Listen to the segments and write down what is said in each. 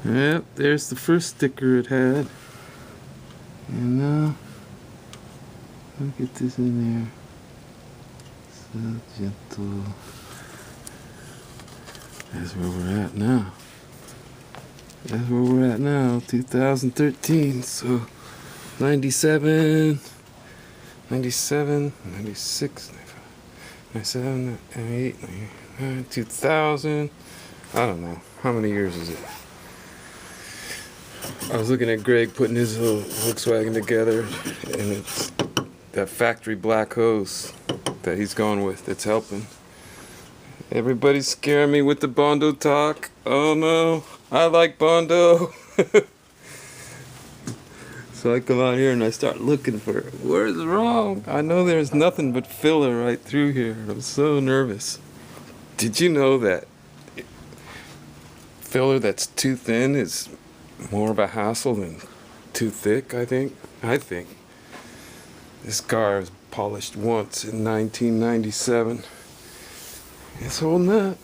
Yep, there's the first sticker it had. And now, look at this in there. So gentle. That's where we're at now. That's where we're at now, 2013. So 97, 96, 97, 98, 99, 2000. I don't know. How many years is it? I was looking at Greg putting his little Volkswagen together, and it's that factory black hose that he's going with that's helping. Everybody's scaring me with the Bondo talk. Oh no, I like Bondo. So I come out here and I start looking for it. Where's wrong? I know there's nothing but filler right through here. I'm so nervous. Did you know that filler that's too thin is more of a hassle than too thick? I think this car was polished once in 1997. It's holding up.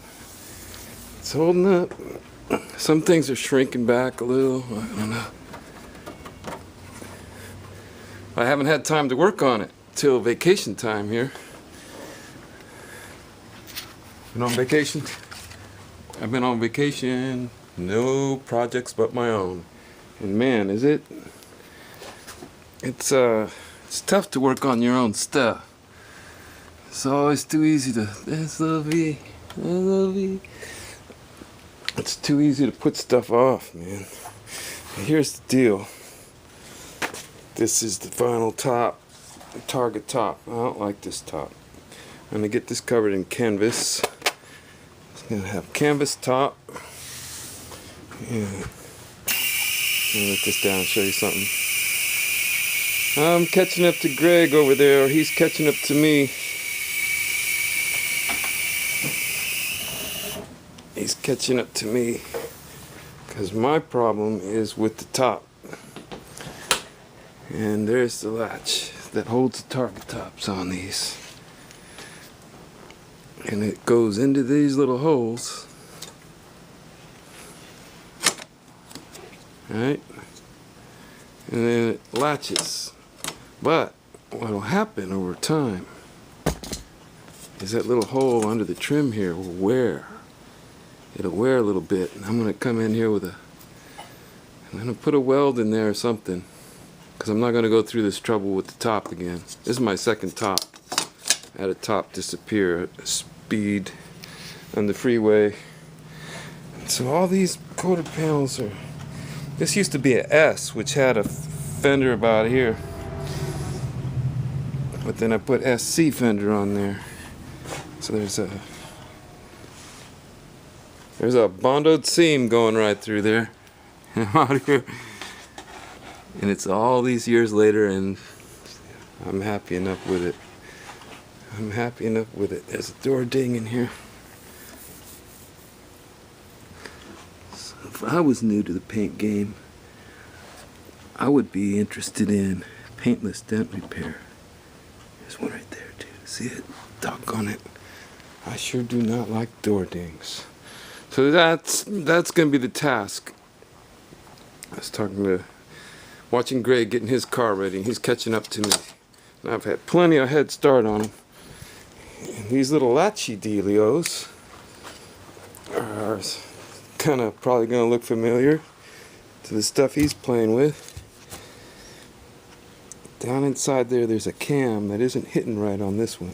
It's holding up. Some things are shrinking back a little. I don't know. I haven't had time to work on it till vacation time here. Been on vacation. I've been on vacation. No projects but my own. And man, is it? It's tough to work on your own stuff. It's always too easy to SLV. It's too easy to put stuff off, man. Here's the deal. This is the final top, the Targa top. I don't like this top. I'm gonna get this covered in canvas. It's gonna have canvas top. Yeah. Let me let this down and show you something. I'm catching up to Greg over there. He's catching up to me. He's catching up to me because my problem is with the top. And there's the latch that holds the Targa tops on these. And it goes into these little holes. Right? And then it latches. But what will happen over time is that little hole under the trim here will wear. It'll wear a little bit. And I'm going to come in here I'm going to put a weld in there or something. Because I'm not going to go through this trouble with the top again. This is my second top. I had a top disappear at speed on the freeway. And so all these quarter panels are... This used to be an S, which had a fender about here. But then I put SC fender on there. So there's a bondoed seam going right through there. Out here. And it's all these years later, and I'm happy enough with it. I'm happy enough with it. There's a door ding in here. So if I was new to the paint game, I would be interested in paintless dent repair. There's one right there too. See it? Doggone it. I sure do not like door dings. So that's gonna be the task. I was watching Greg getting his car ready. He's catching up to me. And I've had plenty of head start on him. And these little latchy dealios are kind of probably going to look familiar to the stuff he's playing with. Down inside there's a cam that isn't hitting right on this one.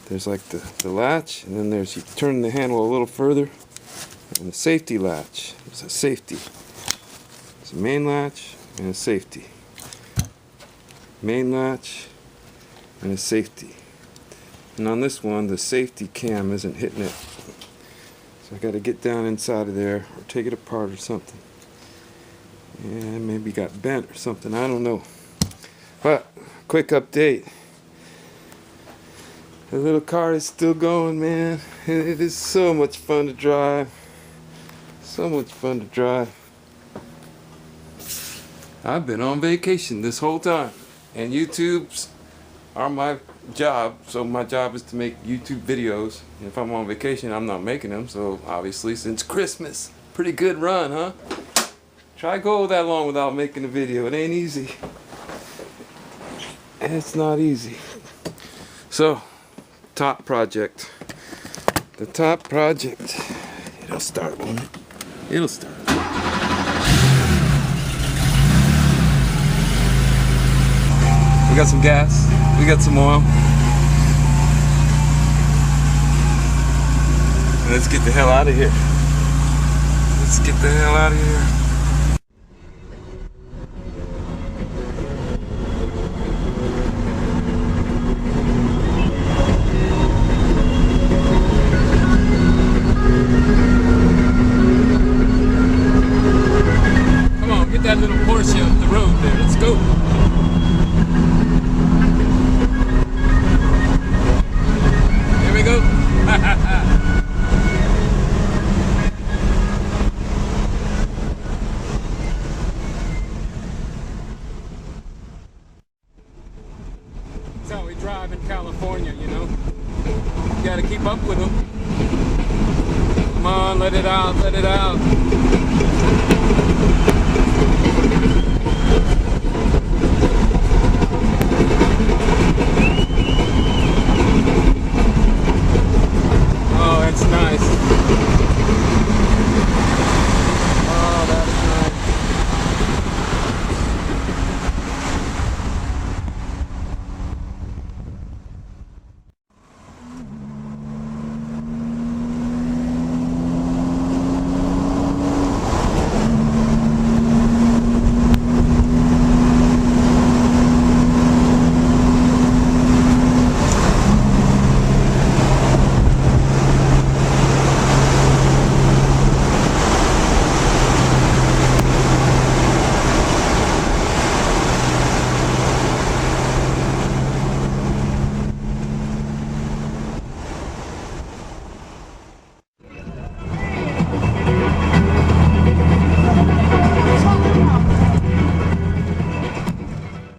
There's like the latch, and then you turn the handle a little further, and the safety latch. There's a safety. It's a main latch and a safety. Main latch and a safety. And on this one, the safety cam isn't hitting it. So I got to get down inside of there or take it apart or something. Yeah, maybe got bent or something. I don't know. But quick update. The little car is still going, man. It is so much fun to drive. So much fun to drive. I've been on vacation this whole time, and YouTubes are my job, so my job is to make YouTube videos. And if I'm on vacation, I'm not making them, so obviously since Christmas, Pretty good run, huh? Try go that long without making a video. It ain't easy. It's not easy. So, top project. The top project. It'll start, won't it? It'll start. We got some gas. We got some oil. Let's get the hell out of here. Let's get the hell out of here. Come on, get that little Porsche up the road there. Let's go. Here we go. That's how we drive in California, you know. You gotta keep up with them. Come on, let it out, let it out.